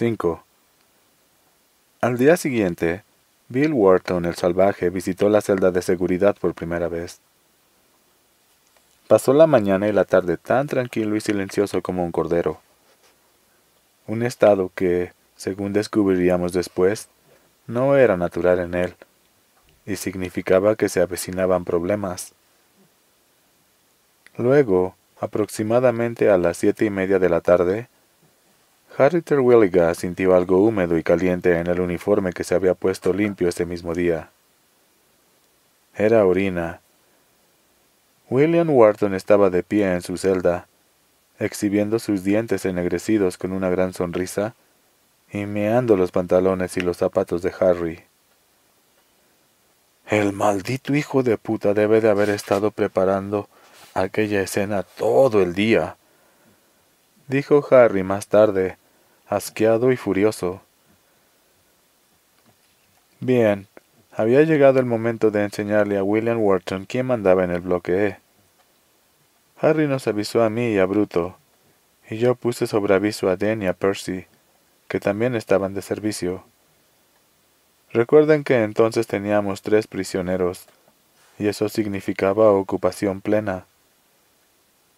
5. Al día siguiente, Bill Wharton el salvaje visitó la celda de seguridad por primera vez. Pasó la mañana y la tarde tan tranquilo y silencioso como un cordero. Un estado que, según descubriríamos después, no era natural en él, y significaba que se avecinaban problemas. Luego, aproximadamente a las 7:30 de la tarde, Harry Terwilliger sintió algo húmedo y caliente en el uniforme que se había puesto limpio ese mismo día. Era orina. William Wharton estaba de pie en su celda, exhibiendo sus dientes ennegrecidos con una gran sonrisa y meando los pantalones y los zapatos de Harry. «El maldito hijo de puta debe de haber estado preparando aquella escena todo el día», dijo Harry más tarde, asqueado y furioso. Bien, había llegado el momento de enseñarle a William Wharton quién mandaba en el bloque E. Harry nos avisó a mí y a Bruto, y yo puse sobre aviso a Dan y a Percy, que también estaban de servicio. Recuerden que entonces teníamos 3 prisioneros, y eso significaba ocupación plena.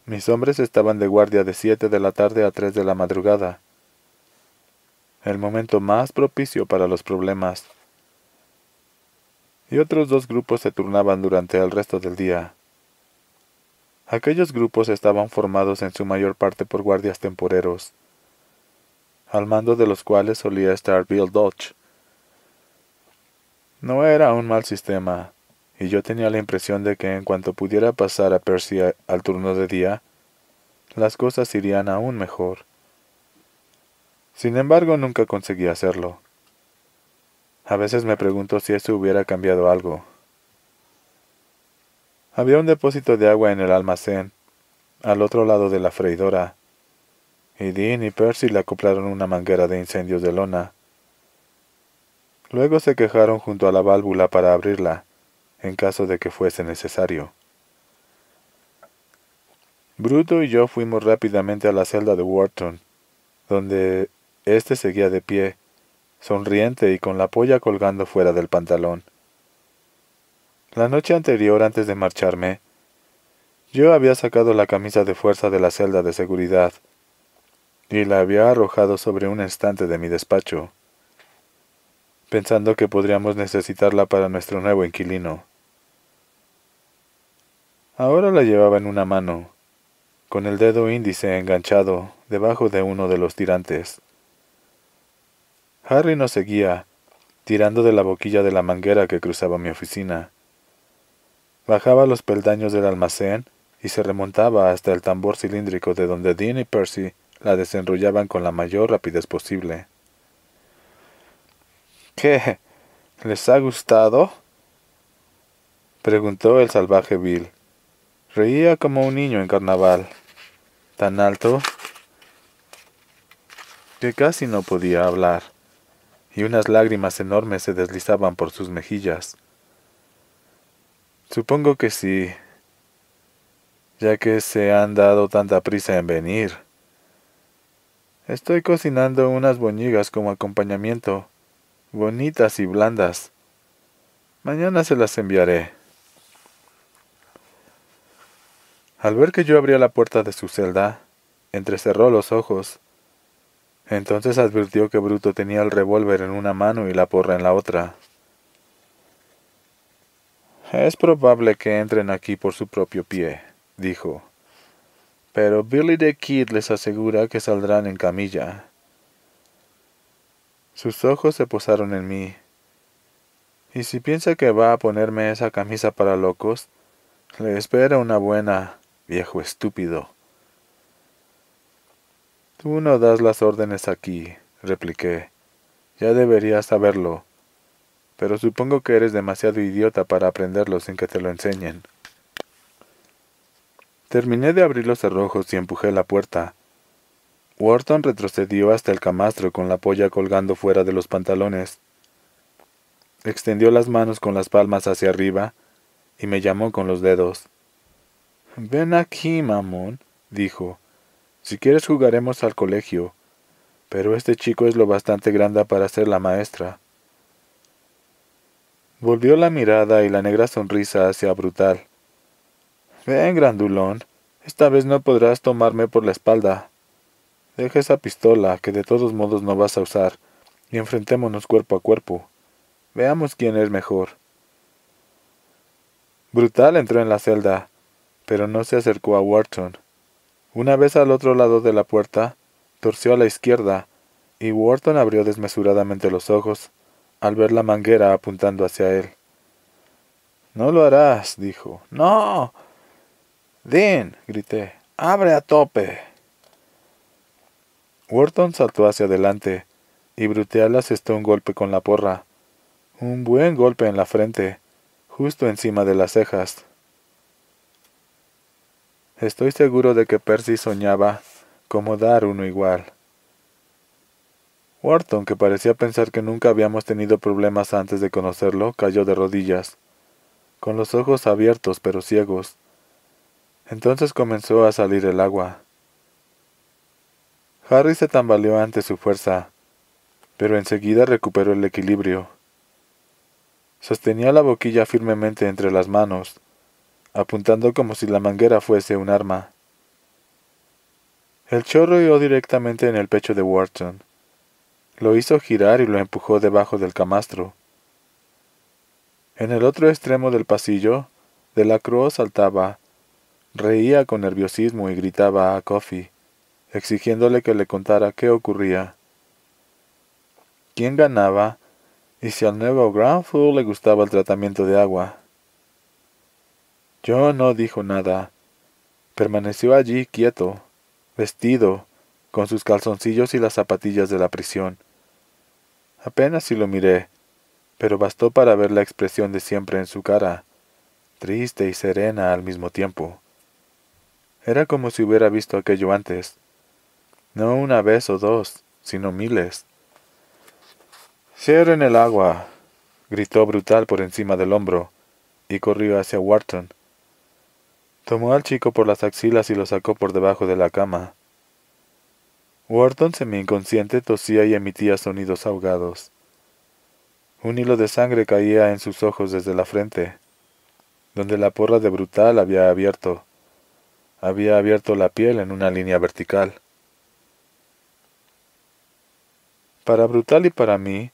Mis hombres estaban de guardia de 7 de la tarde a 3 de la madrugada. El momento más propicio para los problemas. Y otros 2 grupos se turnaban durante el resto del día. Aquellos grupos estaban formados en su mayor parte por guardias temporeros, al mando de los cuales solía estar Bill Dodge. No era un mal sistema, y yo tenía la impresión de que en cuanto pudiera pasar a Percy al turno de día, las cosas irían aún mejor. Sin embargo, nunca conseguí hacerlo. A veces me pregunto si eso hubiera cambiado algo. Había un depósito de agua en el almacén, al otro lado de la freidora, y Dean y Percy le acoplaron una manguera de incendios de lona. Luego se quejaron junto a la válvula para abrirla, en caso de que fuese necesario. Bruto y yo fuimos rápidamente a la celda de Wharton, donde éste seguía de pie, sonriente y con la polla colgando fuera del pantalón. La noche anterior, antes de marcharme, yo había sacado la camisa de fuerza de la celda de seguridad y la había arrojado sobre un estante de mi despacho, pensando que podríamos necesitarla para nuestro nuevo inquilino. Ahora la llevaba en una mano, con el dedo índice enganchado debajo de uno de los tirantes. Harry nos seguía, tirando de la boquilla de la manguera que cruzaba mi oficina. Bajaba los peldaños del almacén y se remontaba hasta el tambor cilíndrico de donde Dean y Percy la desenrollaban con la mayor rapidez posible. «¿Qué? ¿Les ha gustado?», preguntó el salvaje Bill. Reía como un niño en carnaval, tan alto que casi no podía hablar, y unas lágrimas enormes se deslizaban por sus mejillas. Supongo que sí, ya que se han dado tanta prisa en venir. Estoy cocinando unas boñigas como acompañamiento, bonitas y blandas. Mañana se las enviaré. Al ver que yo abría la puerta de su celda, entrecerró los ojos. Entonces advirtió que Bruto tenía el revólver en una mano y la porra en la otra. «Es probable que entren aquí por su propio pie», dijo. «Pero Billy the Kid les asegura que saldrán en camilla». Sus ojos se posaron en mí. «Y si piensa que va a ponerme esa camisa para locos, le espera una buena, viejo estúpido». «Tú no das las órdenes aquí», repliqué. «Ya deberías saberlo. Pero supongo que eres demasiado idiota para aprenderlo sin que te lo enseñen». Terminé de abrir los cerrojos y empujé la puerta. Wharton retrocedió hasta el camastro con la polla colgando fuera de los pantalones. Extendió las manos con las palmas hacia arriba y me llamó con los dedos. «Ven aquí, mamón», dijo. «Si quieres jugaremos al colegio, pero este chico es lo bastante grande para ser la maestra. Volvió la mirada y la negra sonrisa hacia Brutal. Ven, grandulón, esta vez no podrás tomarme por la espalda. Deja esa pistola, que de todos modos no vas a usar, y enfrentémonos cuerpo a cuerpo. Veamos quién es mejor. Brutal entró en la celda, pero no se acercó a Wharton. Una vez al otro lado de la puerta, torció a la izquierda, y Wharton abrió desmesuradamente los ojos al ver la manguera apuntando hacia él. «No lo harás», dijo. «¡No!» «Dean», grité, «abre a tope». Wharton saltó hacia adelante, y Brutal asestó un golpe con la porra. Un buen golpe en la frente, justo encima de las cejas. Estoy seguro de que Percy soñaba cómo dar uno igual. Wharton, que parecía pensar que nunca habíamos tenido problemas antes de conocerlo, cayó de rodillas, con los ojos abiertos pero ciegos. Entonces comenzó a salir el agua. Harry se tambaleó ante su fuerza, pero enseguida recuperó el equilibrio. Sostenía la boquilla firmemente entre las manos, apuntando como si la manguera fuese un arma. El chorro hirió directamente en el pecho de Wharton. Lo hizo girar y lo empujó debajo del camastro. En el otro extremo del pasillo, Delacroix saltaba, reía con nerviosismo y gritaba a Coffey, exigiéndole que le contara qué ocurría. ¿Quién ganaba? Y si al nuevo Granville le gustaba el tratamiento de agua. John no dijo nada. Permaneció allí quieto, vestido, con sus calzoncillos y las zapatillas de la prisión. Apenas si lo miré, pero bastó para ver la expresión de siempre en su cara, triste y serena al mismo tiempo. Era como si hubiera visto aquello antes, no una vez o dos, sino miles. «¡Cierren el agua!», gritó Brutal por encima del hombro, y corrió hacia Wharton. Tomó al chico por las axilas y lo sacó por debajo de la cama. Wharton, semi-inconsciente, tosía y emitía sonidos ahogados. Un hilo de sangre caía en sus ojos desde la frente, donde la porra de Brutal había abierto. Había abierto la piel en una línea vertical. Para Brutal y para mí,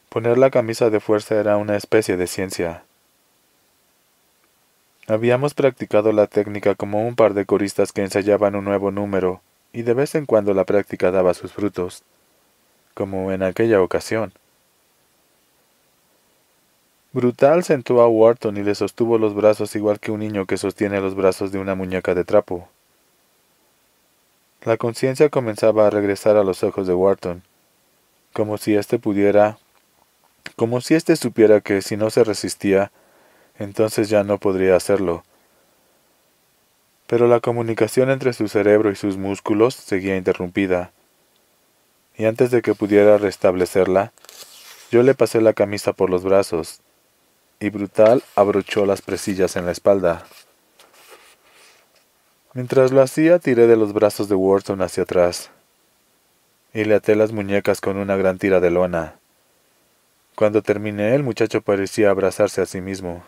poner la camisa de fuerza era una especie de ciencia. Habíamos practicado la técnica como un par de coristas que ensayaban un nuevo número, y de vez en cuando la práctica daba sus frutos, como en aquella ocasión. Brutal sentó a Wharton y le sostuvo los brazos igual que un niño que sostiene los brazos de una muñeca de trapo. La conciencia comenzaba a regresar a los ojos de Wharton, como si éste supiera que si no se resistía, entonces ya no podría hacerlo. Pero la comunicación entre su cerebro y sus músculos seguía interrumpida, y antes de que pudiera restablecerla, yo le pasé la camisa por los brazos, y Brutal abrochó las presillas en la espalda. Mientras lo hacía, tiré de los brazos de Wharton hacia atrás, y le até las muñecas con una gran tira de lona. Cuando terminé, el muchacho parecía abrazarse a sí mismo.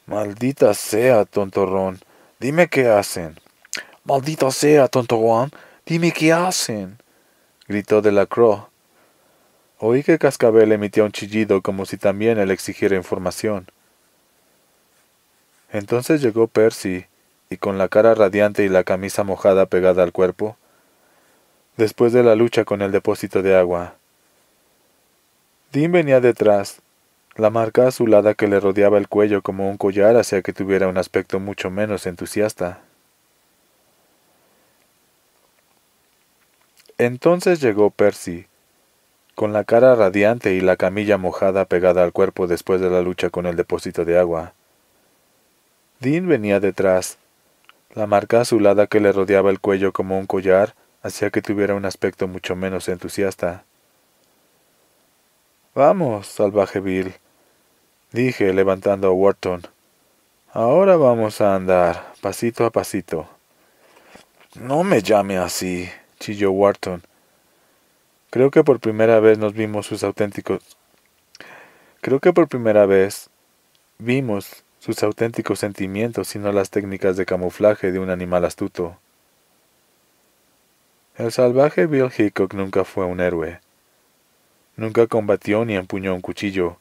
«Maldita sea, tontorrón, dime qué hacen». «Maldita sea, tontorrón, dime qué hacen», gritó Delacroix. Oí que Cascabel emitía un chillido como si también él exigiera información. Entonces llegó Percy, y con la cara radiante y la camisa mojada pegada al cuerpo, después de la lucha con el depósito de agua. Dean venía detrás, la marca azulada que le rodeaba el cuello como un collar hacía que tuviera un aspecto mucho menos entusiasta. Entonces llegó Percy, con la cara radiante y la camilla mojada pegada al cuerpo después de la lucha con el depósito de agua. Dean venía detrás. La marca azulada que le rodeaba el cuello como un collar hacía que tuviera un aspecto mucho menos entusiasta. «Vamos, salvaje Bill», dije, levantando a Wharton. «Ahora vamos a andar, pasito a pasito». «No me llame así», chilló Wharton. Creo que por primera vez vimos sus auténticos sentimientos y no las técnicas de camuflaje de un animal astuto. El salvaje Bill Hickok nunca fue un héroe. Nunca combatió ni empuñó un cuchillo.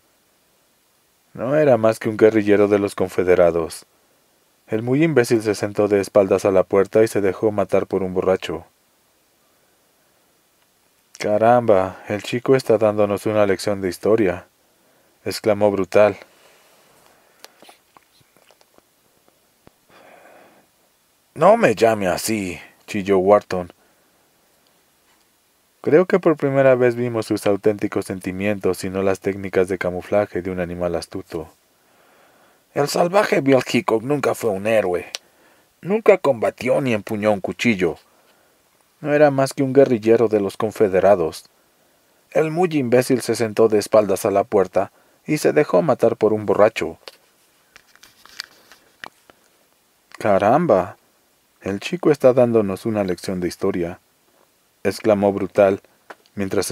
No era más que un guerrillero de los confederados. El muy imbécil se sentó de espaldas a la puerta y se dejó matar por un borracho. «Caramba, el chico está dándonos una lección de historia», exclamó Brutal. «No me llame así», chilló Wharton. Creo que por primera vez vimos sus auténticos sentimientos y no las técnicas de camuflaje de un animal astuto. El salvaje Bill Hickok nunca fue un héroe. Nunca combatió ni empuñó un cuchillo. No era más que un guerrillero de los confederados. El muy imbécil se sentó de espaldas a la puerta y se dejó matar por un borracho. «Caramba, el chico está dándonos una lección de historia», exclamó Brutal, mientras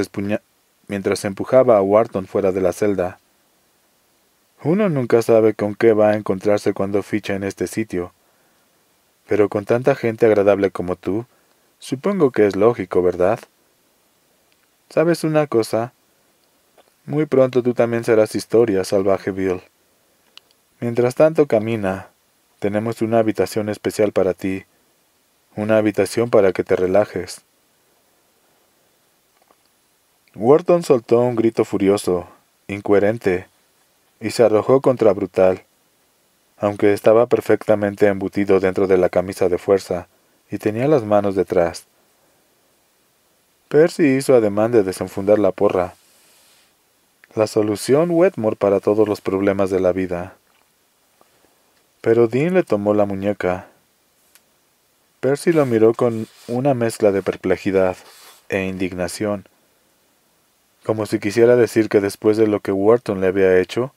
empujaba a Wharton fuera de la celda. «Uno nunca sabe con qué va a encontrarse cuando ficha en este sitio. Pero con tanta gente agradable como tú, supongo que es lógico, ¿verdad? ¿Sabes una cosa? Muy pronto tú también serás historia, salvaje Bill. Mientras tanto camina. Tenemos una habitación especial para ti. Una habitación para que te relajes». Wharton soltó un grito furioso, incoherente, y se arrojó contra Brutal, aunque estaba perfectamente embutido dentro de la camisa de fuerza y tenía las manos detrás. Percy hizo ademán de desenfundar la porra. La solución Wetmore para todos los problemas de la vida. Pero Dean le tomó la muñeca. Percy lo miró con una mezcla de perplejidad e indignación, como si quisiera decir que después de lo que Wharton le había hecho,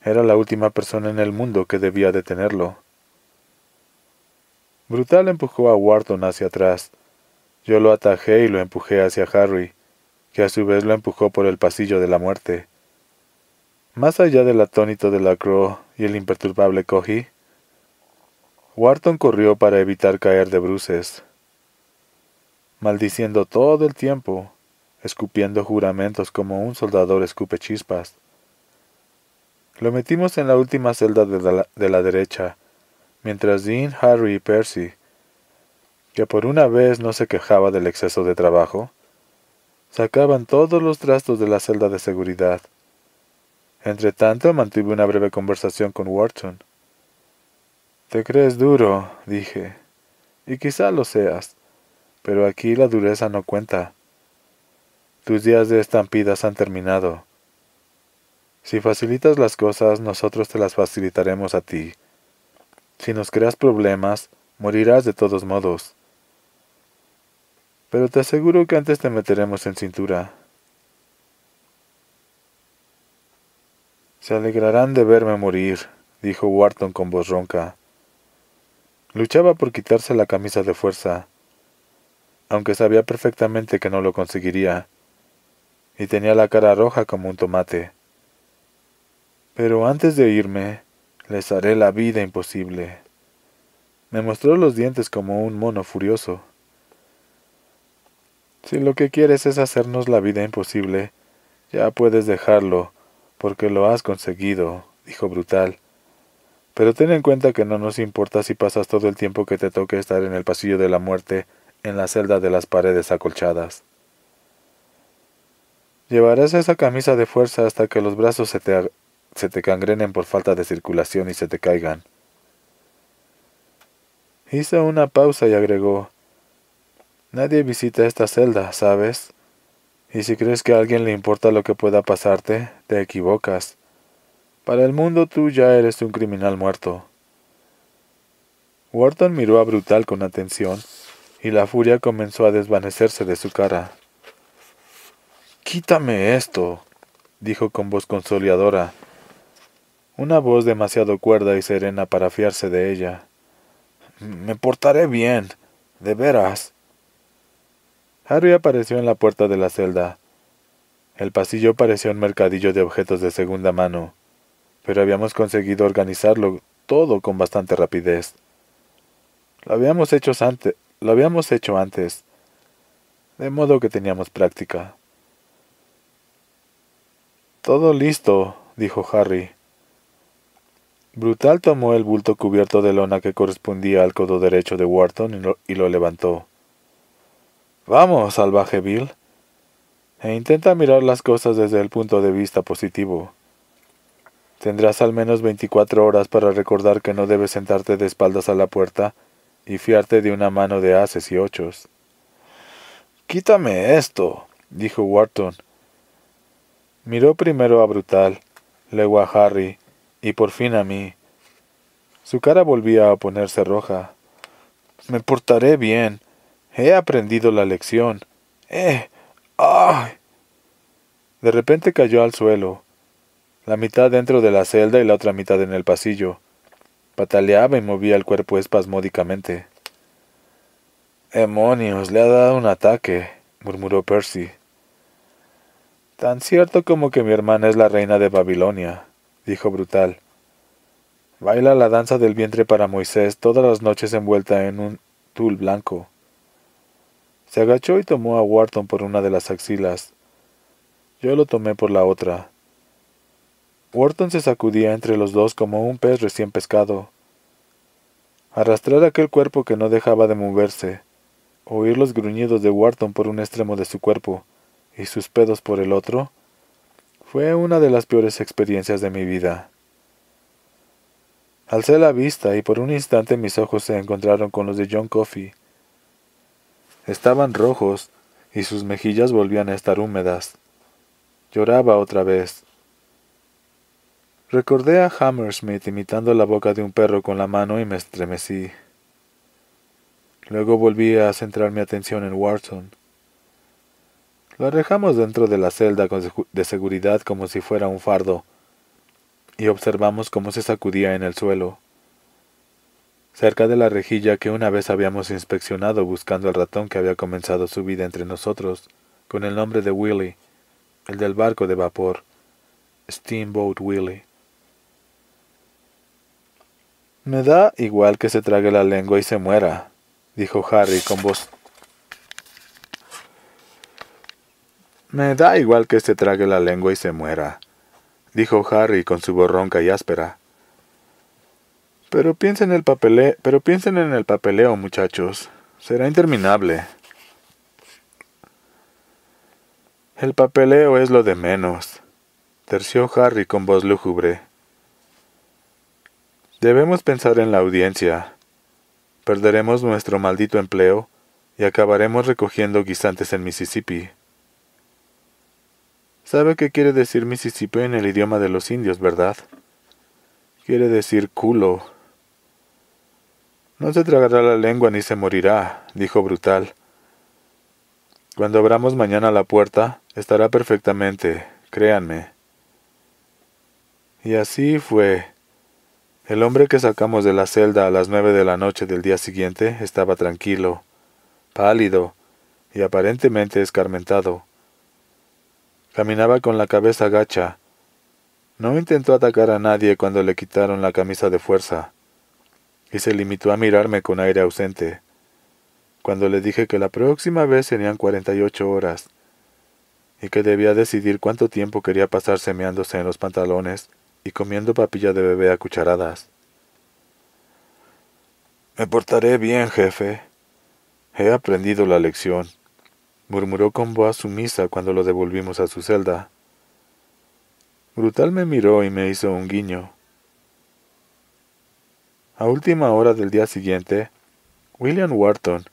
era la última persona en el mundo que debía detenerlo. Brutal empujó a Wharton hacia atrás. Yo lo atajé y lo empujé hacia Harry, que a su vez lo empujó por el pasillo de la muerte. Más allá del atónito de Lacroix y el imperturbable Cogy, Wharton corrió para evitar caer de bruces, maldiciendo todo el tiempo, escupiendo juramentos como un soldador escupe chispas. Lo metimos en la última celda de la derecha, mientras Dean, Harry y Percy, que por una vez no se quejaba del exceso de trabajo, sacaban todos los trastos de la celda de seguridad. Entretanto, mantuve una breve conversación con Wharton. «Te crees duro», dije, «y quizá lo seas, pero aquí la dureza no cuenta. Tus días de estampidas han terminado. Si facilitas las cosas, nosotros te las facilitaremos a ti. Si nos creas problemas, morirás de todos modos. Pero te aseguro que antes te meteremos en cintura». «Se alegrarán de verme morir», dijo Wharton con voz ronca. Luchaba por quitarse la camisa de fuerza, aunque sabía perfectamente que no lo conseguiría, y tenía la cara roja como un tomate. «Pero antes de irme, les haré la vida imposible». Me mostró los dientes como un mono furioso. «Si lo que quieres es hacernos la vida imposible, ya puedes dejarlo, porque lo has conseguido», dijo Brutal. «Pero ten en cuenta que no nos importa si pasas todo el tiempo que te toque estar en el pasillo de la muerte, en la celda de las paredes acolchadas. Llevarás esa camisa de fuerza hasta que los brazos se te cangrenen por falta de circulación y se te caigan». Hizo una pausa y agregó: «Nadie visita esta celda, ¿sabes? Y si crees que a alguien le importa lo que pueda pasarte, te equivocas. Para el mundo tú ya eres un criminal muerto». Wharton miró a Brutal con atención, y la furia comenzó a desvanecerse de su cara. «Quítame esto», dijo con voz conciliadora, una voz demasiado cuerda y serena para fiarse de ella. «Me portaré bien, de veras». Harry apareció en la puerta de la celda. El pasillo parecía un mercadillo de objetos de segunda mano, pero habíamos conseguido organizarlo todo con bastante rapidez. Lo habíamos hecho antes, de modo que teníamos práctica. «Todo listo», dijo Harry. Brutal tomó el bulto cubierto de lona que correspondía al codo derecho de Wharton y lo levantó. «Vamos, salvaje Bill, e intenta mirar las cosas desde el punto de vista positivo. Tendrás al menos 24 horas para recordar que no debes sentarte de espaldas a la puerta y fiarte de una mano de ases y ochos». «Quítame esto», dijo Wharton. Miró primero a Brutal, luego a Harry, y por fin a mí. Su cara volvía a ponerse roja. «Me portaré bien. He aprendido la lección. ¡Ay!». De repente cayó al suelo, la mitad dentro de la celda y la otra mitad en el pasillo. Pataleaba y movía el cuerpo espasmódicamente. «¡Demonios! Le ha dado un ataque», murmuró Percy. «Tan cierto como que mi hermana es la reina de Babilonia», dijo Brutal. «Baila la danza del vientre para Moisés todas las noches envuelta en un tul blanco». Se agachó y tomó a Wharton por una de las axilas. Yo lo tomé por la otra. Wharton se sacudía entre los dos como un pez recién pescado. Arrastrar aquel cuerpo que no dejaba de moverse, oír los gruñidos de Wharton por un extremo de su cuerpo y sus pedos por el otro, fue una de las peores experiencias de mi vida. Alcé la vista y por un instante mis ojos se encontraron con los de John Coffey. Estaban rojos y sus mejillas volvían a estar húmedas. Lloraba otra vez. Recordé a Hammersmith imitando la boca de un perro con la mano y me estremecí. Luego volví a centrar mi atención en Wharton. Lo arrojamos dentro de la celda de seguridad como si fuera un fardo, y observamos cómo se sacudía en el suelo, cerca de la rejilla que una vez habíamos inspeccionado buscando al ratón que había comenzado su vida entre nosotros, con el nombre de Willy, el del barco de vapor, Steamboat Willie. «Me da igual que se trague la lengua y se muera», dijo Harry con voz. «Me da igual que se trague la lengua y se muera», dijo Harry con su voz ronca y áspera. Pero piensen en el papeleo, muchachos. Será interminable». «El papeleo es lo de menos», terció Harry con voz lúgubre. «Debemos pensar en la audiencia. Perderemos nuestro maldito empleo y acabaremos recogiendo guisantes en Mississippi». ¿Sabe qué quiere decir Mississippi en el idioma de los indios, verdad? Quiere decir culo. «No se tragará la lengua ni se morirá», dijo Brutal. «Cuando abramos mañana la puerta, estará perfectamente, créanme». Y así fue. El hombre que sacamos de la celda a las 9 de la noche del día siguiente estaba tranquilo, pálido y aparentemente escarmentado. Caminaba con la cabeza gacha. No intentó atacar a nadie cuando le quitaron la camisa de fuerza, y se limitó a mirarme con aire ausente, cuando le dije que la próxima vez serían 48 horas, y que debía decidir cuánto tiempo quería pasar semeándose en los pantalones y comiendo papilla de bebé a cucharadas. «Me portaré bien, jefe. He aprendido la lección», murmuró con voz sumisa cuando lo devolvimos a su celda. Brutal me miró y me hizo un guiño. A última hora del día siguiente, William Wharton,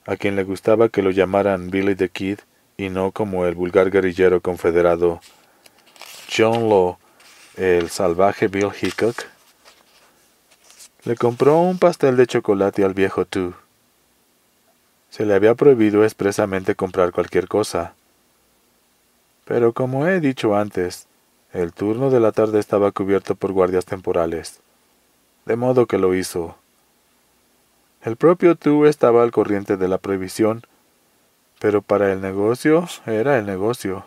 a quien le gustaba que lo llamaran Billy the Kid y no como el vulgar guerrillero confederado John Law, el salvaje Bill Hickok, le compró un pastel de chocolate al viejo Two. Se le había prohibido expresamente comprar cualquier cosa. Pero como he dicho antes, el turno de la tarde estaba cubierto por guardias temporales, de modo que lo hizo. El propio Two estaba al corriente de la prohibición, pero para el negocio era el negocio.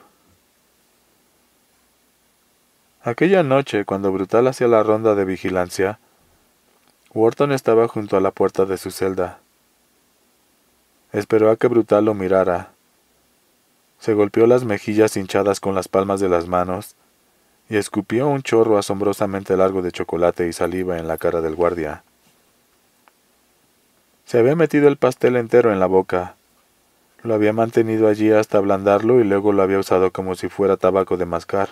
Aquella noche, cuando Brutal hacía la ronda de vigilancia, Wharton estaba junto a la puerta de su celda. Esperó a que Brutal lo mirara. Se golpeó las mejillas hinchadas con las palmas de las manos y escupió un chorro asombrosamente largo de chocolate y saliva en la cara del guardia. Se había metido el pastel entero en la boca. Lo había mantenido allí hasta ablandarlo y luego lo había usado como si fuera tabaco de mascar.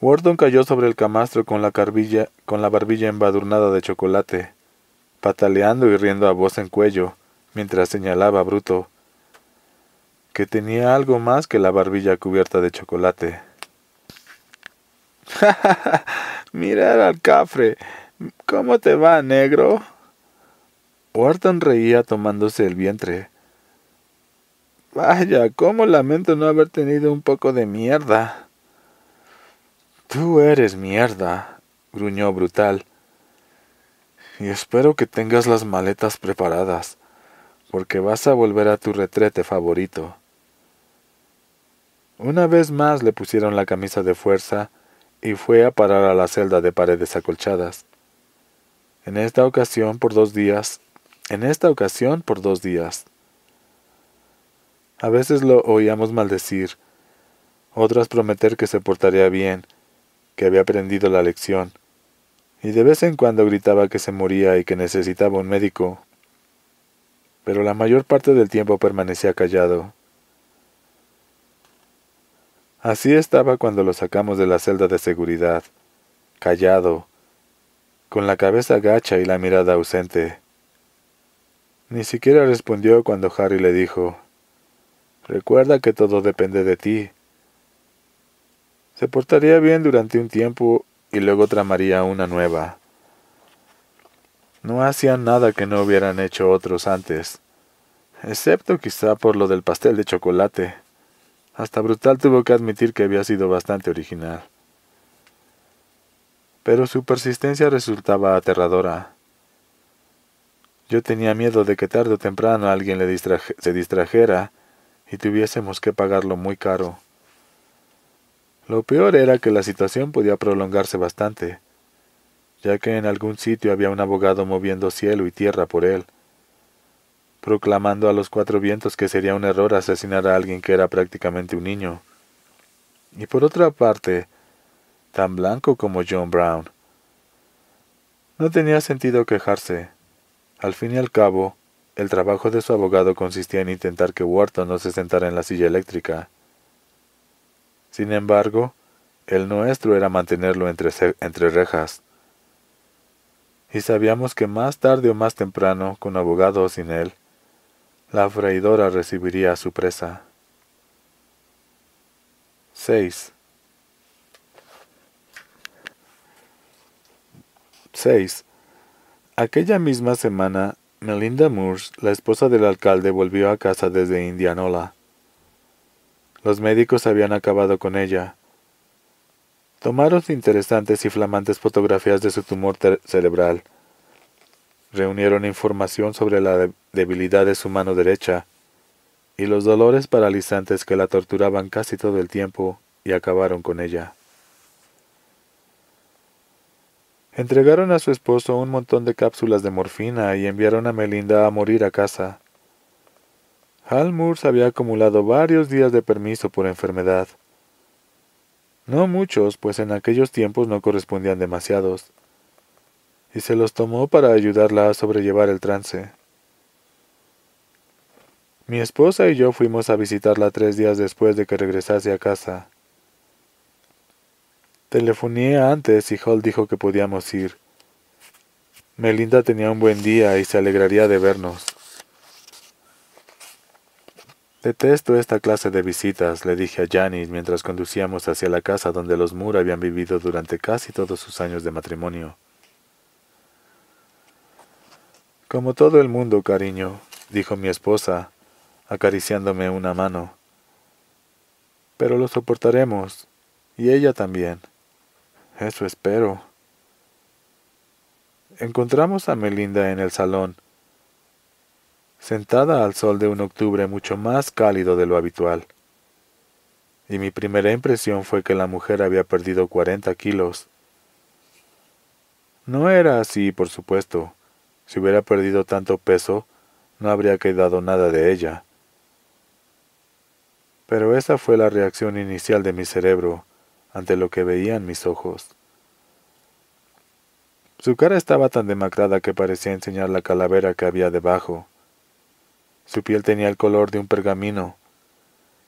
Wharton cayó sobre el camastro con la barbilla embadurnada de chocolate, pataleando y riendo a voz en cuello, mientras señalaba a Bruto, que tenía algo más que la barbilla cubierta de chocolate. ¡Ja, ja, ja! Mirad al cafre. ¿Cómo te va, negro? Wharton reía tomándose el vientre. Vaya, cómo lamento no haber tenido un poco de mierda. Tú eres mierda, gruñó Brutal. Y espero que tengas las maletas preparadas, porque vas a volver a tu retrete favorito. Una vez más le pusieron la camisa de fuerza y fue a parar a la celda de paredes acolchadas. En esta ocasión por 2 días. A veces lo oíamos maldecir, otras prometer que se portaría bien, que había aprendido la lección, y de vez en cuando gritaba que se moría y que necesitaba un médico, pero la mayor parte del tiempo permanecía callado. Así estaba cuando lo sacamos de la celda de seguridad, callado, con la cabeza gacha y la mirada ausente. Ni siquiera respondió cuando Harry le dijo: «Recuerda que todo depende de ti». Se portaría bien durante un tiempo y luego tramaría una nueva. No hacían nada que no hubieran hecho otros antes, excepto quizá por lo del pastel de chocolate. Hasta Brutal tuvo que admitir que había sido bastante original. Pero su persistencia resultaba aterradora. Yo tenía miedo de que tarde o temprano alguien se distrajera y tuviésemos que pagarlo muy caro. Lo peor era que la situación podía prolongarse bastante, ya que en algún sitio había un abogado moviendo cielo y tierra por él, proclamando a los 4 vientos que sería un error asesinar a alguien que era prácticamente un niño. Y por otra parte, tan blanco como John Brown. No tenía sentido quejarse. Al fin y al cabo, el trabajo de su abogado consistía en intentar que Wharton no se sentara en la silla eléctrica. Sin embargo, el nuestro era mantenerlo entre rejas. Y sabíamos que más tarde o más temprano, con abogado o sin él, la freidora recibiría a su presa. 6. Aquella misma semana, Melinda Moores, la esposa del alcalde, volvió a casa desde Indianola. Los médicos habían acabado con ella. Tomaron interesantes y flamantes fotografías de su tumor cerebral. Reunieron información sobre la debilidad de su mano derecha y los dolores paralizantes que la torturaban casi todo el tiempo, y acabaron con ella. Entregaron a su esposo un montón de cápsulas de morfina y enviaron a Melinda a morir a casa. Hal Moores había acumulado varios días de permiso por enfermedad. No muchos, pues en aquellos tiempos no correspondían demasiados, y se los tomó para ayudarla a sobrellevar el trance. Mi esposa y yo fuimos a visitarla 3 días después de que regresase a casa. Telefoné antes y Hall dijo que podíamos ir. Melinda tenía un buen día y se alegraría de vernos. Detesto esta clase de visitas, le dije a Janice mientras conducíamos hacia la casa donde los Moore habían vivido durante casi todos sus años de matrimonio. Como todo el mundo, cariño, dijo mi esposa, acariciándome una mano. Pero lo soportaremos, y ella también. Eso espero. Encontramos a Melinda en el salón. sentada al sol de un octubre mucho más cálido de lo habitual. Y mi primera impresión fue que la mujer había perdido 40 kilos. No era así, por supuesto. Si hubiera perdido tanto peso, no habría quedado nada de ella. Pero esa fue la reacción inicial de mi cerebro ante lo que veían mis ojos. Su cara estaba tan demacrada que parecía enseñar la calavera que había debajo. Su piel tenía el color de un pergamino,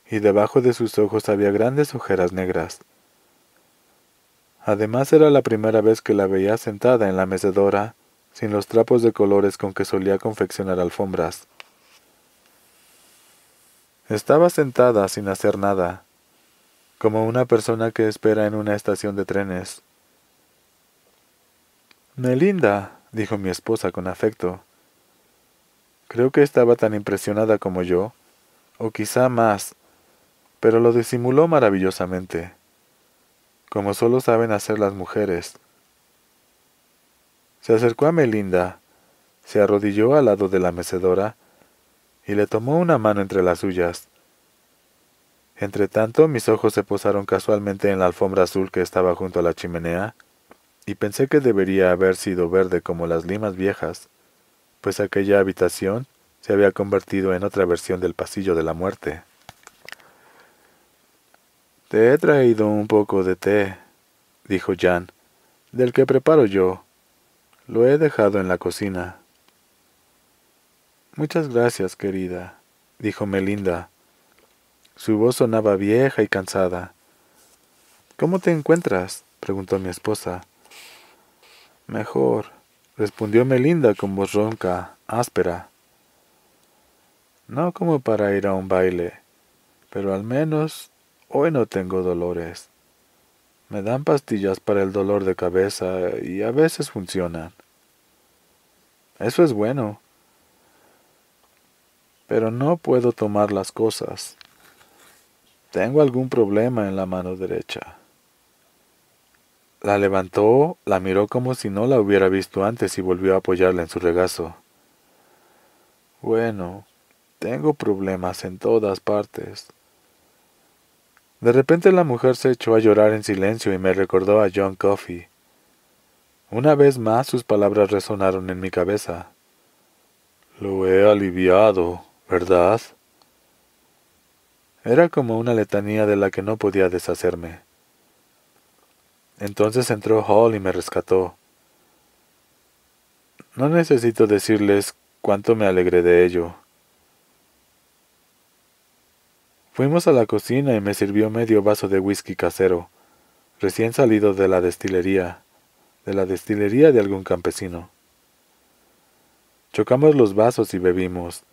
y debajo de sus ojos había grandes ojeras negras. Además era la primera vez que la veía sentada en la mecedora, sin los trapos de colores con que solía confeccionar alfombras. Estaba sentada sin hacer nada, como una persona que espera en una estación de trenes. «Melinda», dijo mi esposa con afecto. Creo que estaba tan impresionada como yo, o quizá más, pero lo disimuló maravillosamente, como solo saben hacer las mujeres. Se acercó a Melinda, se arrodilló al lado de la mecedora y le tomó una mano entre las suyas. Entretanto, mis ojos se posaron casualmente en la alfombra azul que estaba junto a la chimenea, y pensé que debería haber sido verde como las limas viejas, pues aquella habitación se había convertido en otra versión del pasillo de la muerte. «Te he traído un poco de té», dijo Jan, «del que preparo yo. Lo he dejado en la cocina». «Muchas gracias, querida», dijo Melinda. Su voz sonaba vieja y cansada. «¿Cómo te encuentras?», preguntó mi esposa. «Mejor», respondió Melinda con voz ronca, áspera. «No como para ir a un baile, pero al menos hoy no tengo dolores. Me dan pastillas para el dolor de cabeza y a veces funcionan. Eso es bueno. Pero no puedo tomar las cosas. Tengo algún problema en la mano derecha». La levantó, la miró como si no la hubiera visto antes y volvió a apoyarla en su regazo. «Bueno, tengo problemas en todas partes». De repente la mujer se echó a llorar en silencio y me recordó a John Coffey. Una vez más sus palabras resonaron en mi cabeza. «Lo he aliviado, ¿verdad?». Era como una letanía de la que no podía deshacerme. Entonces entró Hall y me rescató. No necesito decirles cuánto me alegré de ello. Fuimos a la cocina y me sirvió medio vaso de whisky casero, recién salido de la destilería de algún campesino. Chocamos los vasos y bebimos.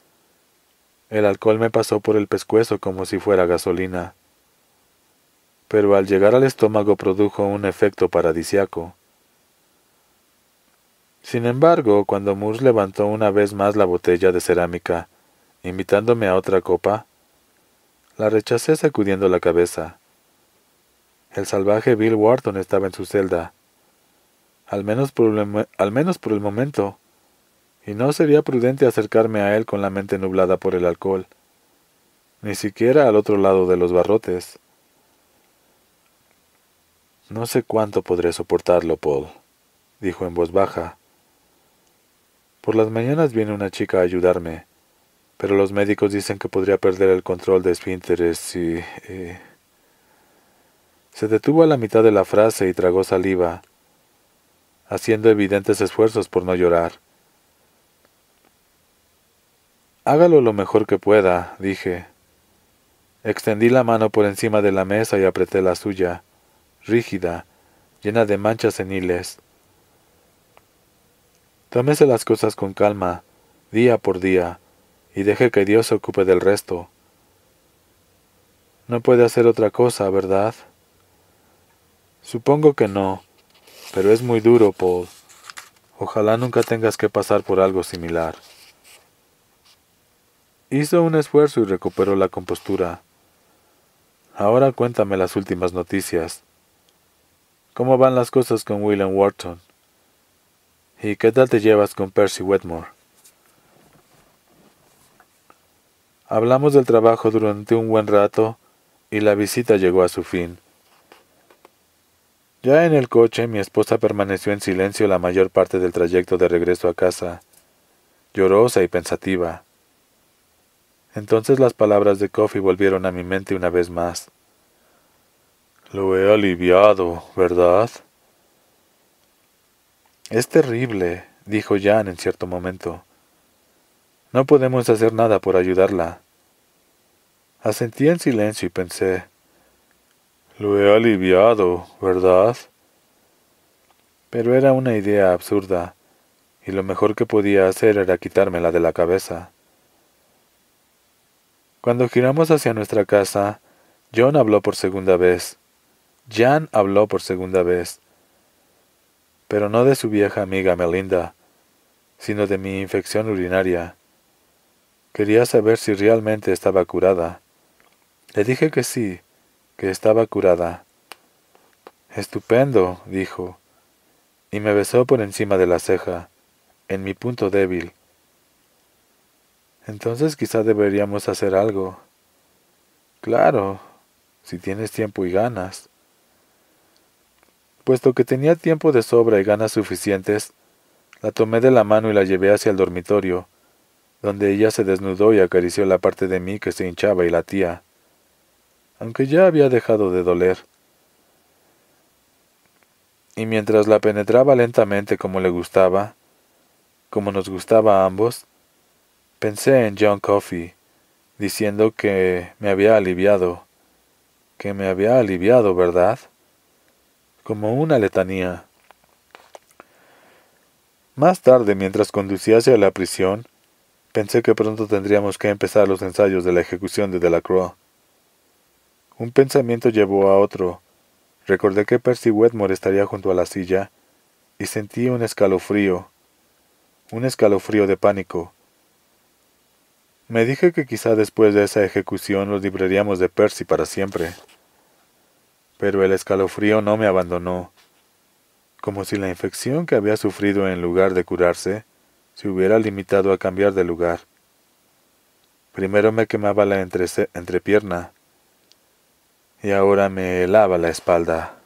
El alcohol me pasó por el pescuezo como si fuera gasolina, pero al llegar al estómago produjo un efecto paradisiaco. Sin embargo, cuando Moore levantó una vez más la botella de cerámica, invitándome a otra copa, la rechacé sacudiendo la cabeza. El salvaje Bill Wharton estaba en su celda, al menos por el momento, y no sería prudente acercarme a él con la mente nublada por el alcohol, ni siquiera al otro lado de los barrotes. «No sé cuánto podré soportarlo, Paul», dijo en voz baja. «Por las mañanas viene una chica a ayudarme, pero los médicos dicen que podría perder el control de esfínteres si...». Se detuvo a la mitad de la frase y tragó saliva, haciendo evidentes esfuerzos por no llorar. «Hágalo lo mejor que pueda», dije. Extendí la mano por encima de la mesa y apreté la suya, rígida, llena de manchas seniles. «Tómese las cosas con calma, día por día, y deje que Dios se ocupe del resto. No puede hacer otra cosa, ¿verdad?». «Supongo que no, pero es muy duro, Paul. Ojalá nunca tengas que pasar por algo similar». Hizo un esfuerzo y recuperó la compostura. «Ahora cuéntame las últimas noticias. ¿Cómo van las cosas con William Wharton? ¿Y qué tal te llevas con Percy Wetmore?». Hablamos del trabajo durante un buen rato y la visita llegó a su fin. Ya en el coche, mi esposa permaneció en silencio la mayor parte del trayecto de regreso a casa, llorosa y pensativa. Entonces las palabras de Coffee volvieron a mi mente una vez más. Lo he aliviado, ¿verdad? Es terrible, dijo Jan en cierto momento. No podemos hacer nada por ayudarla. Asentí en silencio y pensé, lo he aliviado, ¿verdad? Pero era una idea absurda, y lo mejor que podía hacer era quitármela de la cabeza. Cuando giramos hacia nuestra casa, Jan habló por segunda vez, pero no de su vieja amiga Melinda, sino de mi infección urinaria. Quería saber si realmente estaba curada. Le dije que sí, que estaba curada. Estupendo, dijo, y me besó por encima de la ceja, en mi punto débil. Entonces quizá deberíamos hacer algo. Claro, si tienes tiempo y ganas. Puesto que tenía tiempo de sobra y ganas suficientes, la tomé de la mano y la llevé hacia el dormitorio, donde ella se desnudó y acarició la parte de mí que se hinchaba y latía, aunque ya había dejado de doler. Y mientras la penetraba lentamente como le gustaba, como nos gustaba a ambos, pensé en John Coffey, diciendo que me había aliviado, ¿verdad? Como una letanía. Más tarde, mientras conducía hacia la prisión, pensé que pronto tendríamos que empezar los ensayos de la ejecución de Delacroix. Un pensamiento llevó a otro. Recordé que Percy Wetmore estaría junto a la silla, y sentí un escalofrío de pánico. Me dije que quizá después de esa ejecución nos libraríamos de Percy para siempre. Pero el escalofrío no me abandonó, como si la infección que había sufrido en lugar de curarse, se hubiera limitado a cambiar de lugar. Primero me quemaba la entrepierna, y ahora me helaba la espalda.